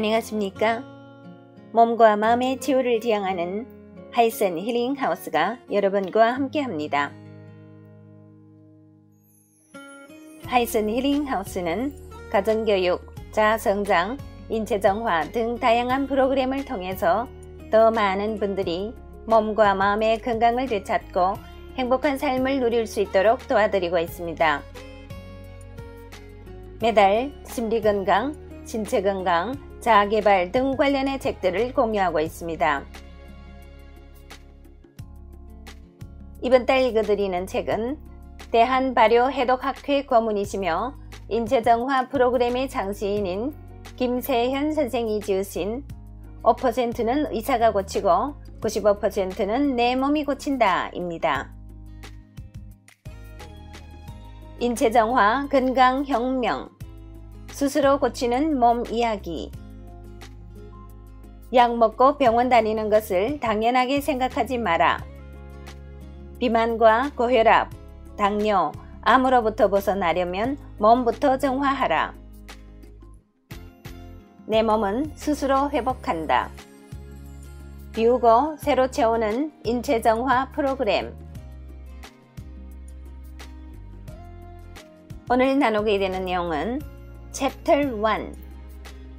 안녕하십니까? 몸과 마음의 치유를 지향하는 하이슨 힐링 하우스가 여러분과 함께합니다. 하이슨 힐링 하우스는 가정교육, 자아성장, 인체정화 등 다양한 프로그램을 통해서 더 많은 분들이 몸과 마음의 건강을 되찾고 행복한 삶을 누릴 수 있도록 도와드리고 있습니다. 매달 심리건강, 신체건강, 자아개발 등 관련의 책들을 공유하고 있습니다. 이번 달 읽어드리는 책은 대한발효해독학회 고문이시며 인체정화 프로그램의 장시인인 김세현 선생이 지으신 5%는 의사가 고치고 95%는 내 몸이 고친다 입니다. 인체정화 건강혁명, 스스로 고치는 몸 이야기. 약 먹고 병원 다니는 것을 당연하게 생각하지 마라. 비만과 고혈압, 당뇨, 암으로부터 벗어나려면 몸부터 정화하라. 내 몸은 스스로 회복한다. 비우고 새로 채우는 인체정화 프로그램. 오늘 나누게 되는 내용은 챕터 1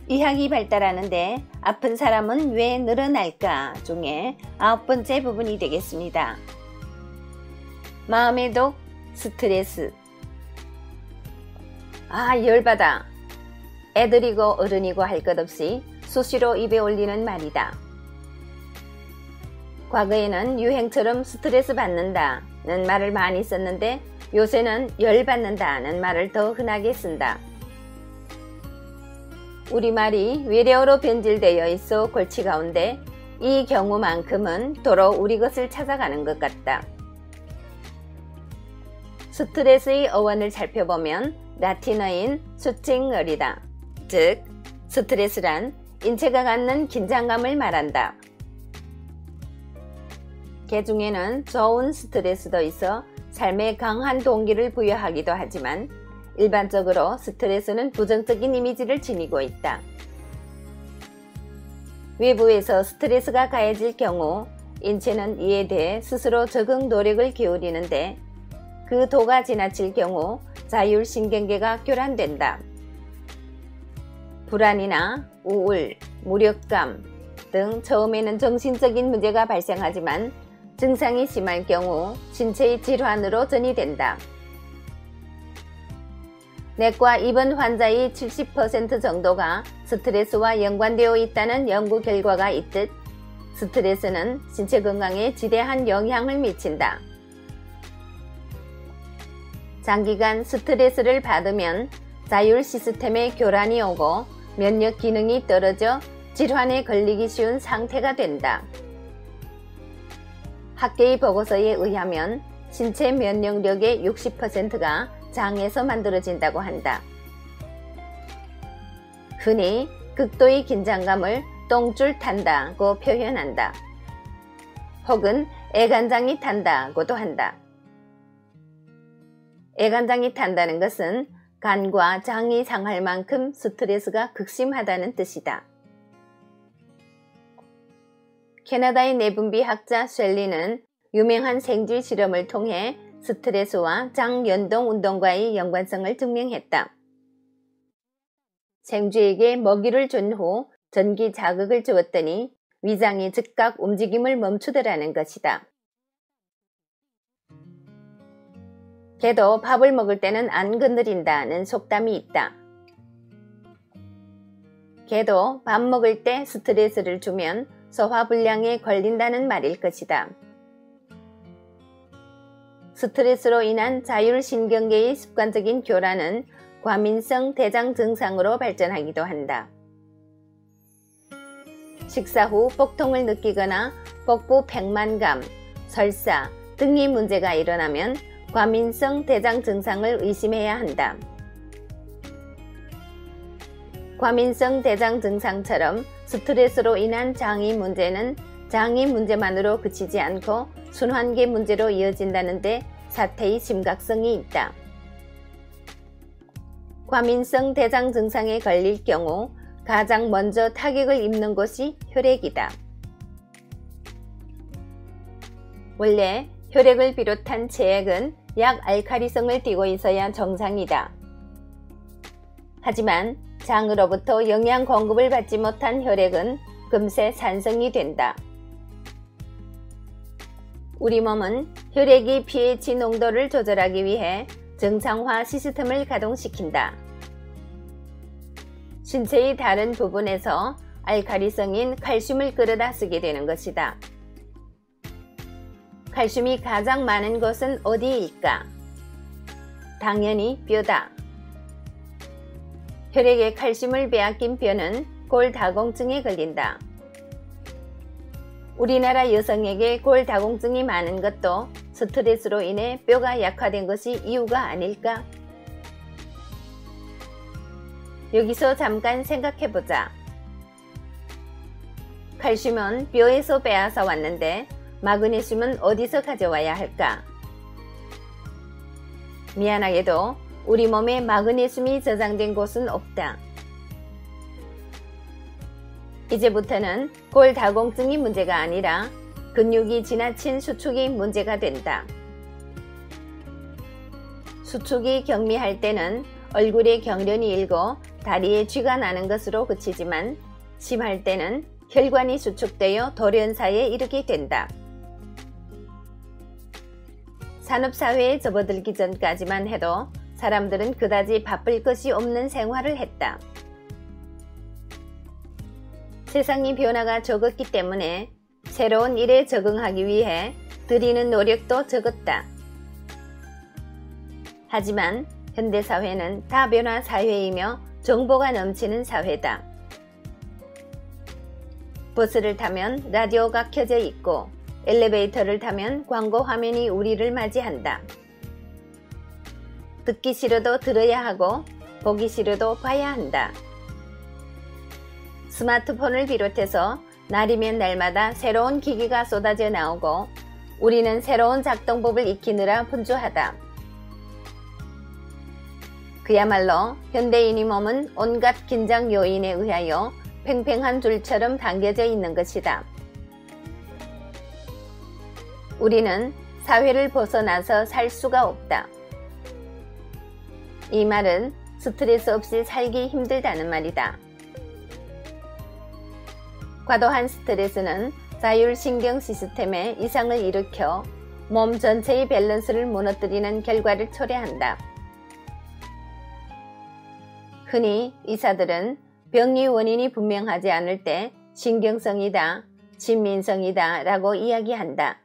의학이 발달하는데 아픈 사람은 왜 늘어날까 중에 9번째 부분이 되겠습니다. 마음의 독, 스트레스. 열받아. 애들이고 어른이고 할 것 없이 수시로 입에 올리는 말이다. 과거에는 유행처럼 스트레스 받는다는 말을 많이 썼는데 요새는 열받는다는 말을 더 흔하게 쓴다. 우리말이 외래어로 변질되어 있어 골치 가운데 이 경우만큼은 도로 우리 것을 찾아가는 것 같다. 스트레스의 어원을 살펴보면 라틴어인 수칭어리다. 즉, 스트레스란 인체가 갖는 긴장감을 말한다. 개 중에는 좋은 스트레스도 있어 삶에 강한 동기를 부여하기도 하지만 일반적으로 스트레스는 부정적인 이미지를 지니고 있다. 외부에서 스트레스가 가해질 경우 인체는 이에 대해 스스로 적응 노력을 기울이는데 그 도가 지나칠 경우 자율신경계가 교란된다. 불안이나 우울, 무력감 등 처음에는 정신적인 문제가 발생하지만 증상이 심할 경우 신체의 질환으로 전이된다. 내과 입원 환자의 70% 정도가 스트레스와 연관되어 있다는 연구 결과가 있듯 스트레스는 신체 건강에 지대한 영향을 미친다. 장기간 스트레스를 받으면 자율 시스템에 교란이 오고 면역 기능이 떨어져 질환에 걸리기 쉬운 상태가 된다. 학계의 보고서에 의하면 신체 면역력의 60%가 장에서 만들어진다고 한다. 흔히 극도의 긴장감을 똥줄 탄다고 표현한다. 혹은 애간장이 탄다고도 한다. 애간장이 탄다는 것은 간과 장이 상할 만큼 스트레스가 극심하다는 뜻이다. 캐나다의 내분비학자 셸리는 유명한 생쥐 실험을 통해 스트레스와 장 연동 운동과의 연관성을 증명했다. 생쥐에게 먹이를 준 후 전기 자극을 주었더니 위장이 즉각 움직임을 멈추더라는 것이다. 개도 밥을 먹을 때는 안 건드린다는 속담이 있다. 개도 밥 먹을 때 스트레스를 주면 소화불량에 걸린다는 말일 것이다. 스트레스로 인한 자율신경계의 습관적인 교란은 과민성 대장 증상으로 발전하기도 한다. 식사 후 복통을 느끼거나 복부 백만감, 설사 등의 문제가 일어나면 과민성 대장 증상을 의심해야 한다. 과민성 대장 증상처럼 스트레스로 인한 장의 문제는 장의 문제만으로 그치지 않고 순환계 문제로 이어진다는데 사태의 심각성이 있다. 과민성 대장 증상에 걸릴 경우 가장 먼저 타격을 입는 곳이 혈액이다. 원래 혈액을 비롯한 체액은 약 알칼리성을 띠고 있어야 정상이다. 하지만 장으로부터 영양 공급을 받지 못한 혈액은 금세 산성이 된다. 우리 몸은 혈액의 pH 농도를 조절하기 위해 정상화 시스템을 가동시킨다. 신체의 다른 부분에서 알칼리성인 칼슘을 끌어다 쓰게 되는 것이다. 칼슘이 가장 많은 곳은 어디일까? 당연히 뼈다. 혈액에 칼슘을 빼앗긴 뼈는 골다공증에 걸린다. 우리나라 여성에게 골다공증이 많은 것도 스트레스로 인해 뼈가 약화된 것이 이유가 아닐까? 여기서 잠깐 생각해보자. 칼슘은 뼈에서 빼앗아 왔는데 마그네슘은 어디서 가져와야 할까? 미안하게도 우리 몸에 마그네슘이 저장된 곳은 없다. 이제부터는 골다공증이 문제가 아니라 근육이 지나친 수축이 문제가 된다. 수축이 경미할 때는 얼굴에 경련이 일고 다리에 쥐가 나는 것으로 그치지만 심할 때는 혈관이 수축되어 돌연사에 이르게 된다. 산업사회에 접어들기 전까지만 해도 사람들은 그다지 바쁠 것이 없는 생활을 했다. 세상의 변화가 적었기 때문에 새로운 일에 적응하기 위해 들이는 노력도 적었다. 하지만 현대사회는 다변화 사회이며 정보가 넘치는 사회다. 버스를 타면 라디오가 켜져 있고 엘리베이터를 타면 광고 화면이 우리를 맞이한다. 듣기 싫어도 들어야 하고 보기 싫어도 봐야 한다. 스마트폰을 비롯해서 날이면 날마다 새로운 기기가 쏟아져 나오고 우리는 새로운 작동법을 익히느라 분주하다. 그야말로 현대인의 몸은 온갖 긴장 요인에 의하여 팽팽한 줄처럼 당겨져 있는 것이다. 우리는 사회를 벗어나서 살 수가 없다. 이 말은 스트레스 없이 살기 힘들다는 말이다. 과도한 스트레스는 자율신경 시스템에 이상을 일으켜 몸 전체의 밸런스를 무너뜨리는 결과를 초래한다. 흔히 의사들은 병의 원인이 분명하지 않을 때 신경성이다, 진민성이다 라고 이야기한다.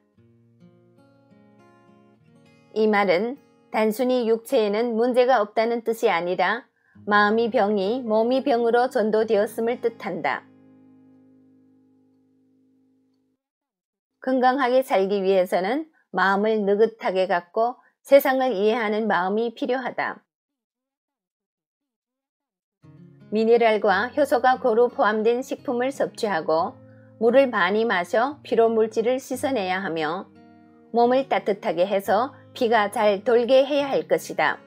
이 말은 단순히 육체에는 문제가 없다는 뜻이 아니라 마음의 병이 몸의 병으로 전도되었음을 뜻한다. 건강하게 살기 위해서는 마음을 느긋하게 갖고 세상을 이해하는 마음이 필요하다. 미네랄과 효소가 고루 포함된 식품을 섭취하고 물을 많이 마셔 피로물질을 씻어내야 하며 몸을 따뜻하게 해서 피가 잘 돌게 해야 할 것이다.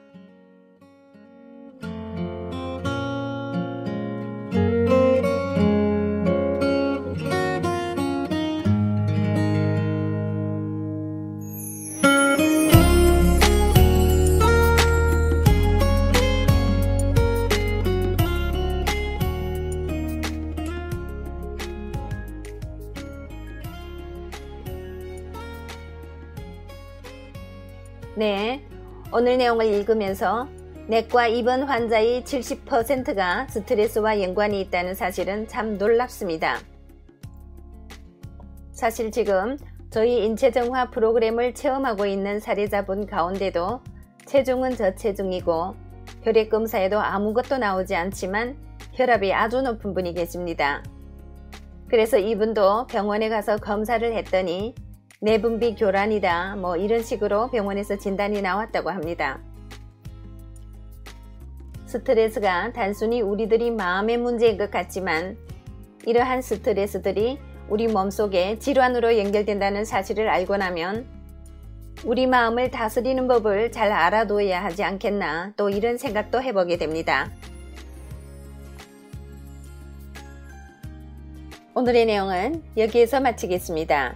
네, 오늘 내용을 읽으면서 내과 입원 환자의 70%가 스트레스와 연관이 있다는 사실은 참 놀랍습니다. 사실 지금 저희 인체정화 프로그램을 체험하고 있는 사례자분 가운데도 체중은 저체중이고 혈액검사에도 아무것도 나오지 않지만 혈압이 아주 높은 분이 계십니다. 그래서 이분도 병원에 가서 검사를 했더니 내분비 교란이다 뭐 이런 식으로 병원에서 진단이 나왔다고 합니다. 스트레스가 단순히 우리들이 마음의 문제인 것 같지만 이러한 스트레스들이 우리 몸속에 질환으로 연결된다는 사실을 알고 나면 우리 마음을 다스리는 법을 잘 알아둬야 하지 않겠나 또 이런 생각도 해보게 됩니다. 오늘의 내용은 여기에서 마치겠습니다.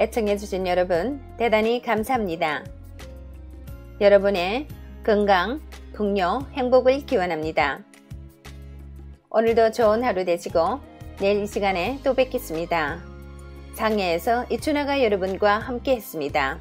애청해주신 여러분 대단히 감사합니다. 여러분의 건강, 풍요, 행복을 기원합니다. 오늘도 좋은 하루 되시고 내일 이 시간에 또 뵙겠습니다. 장야에서 이춘아가 여러분과 함께 했습니다.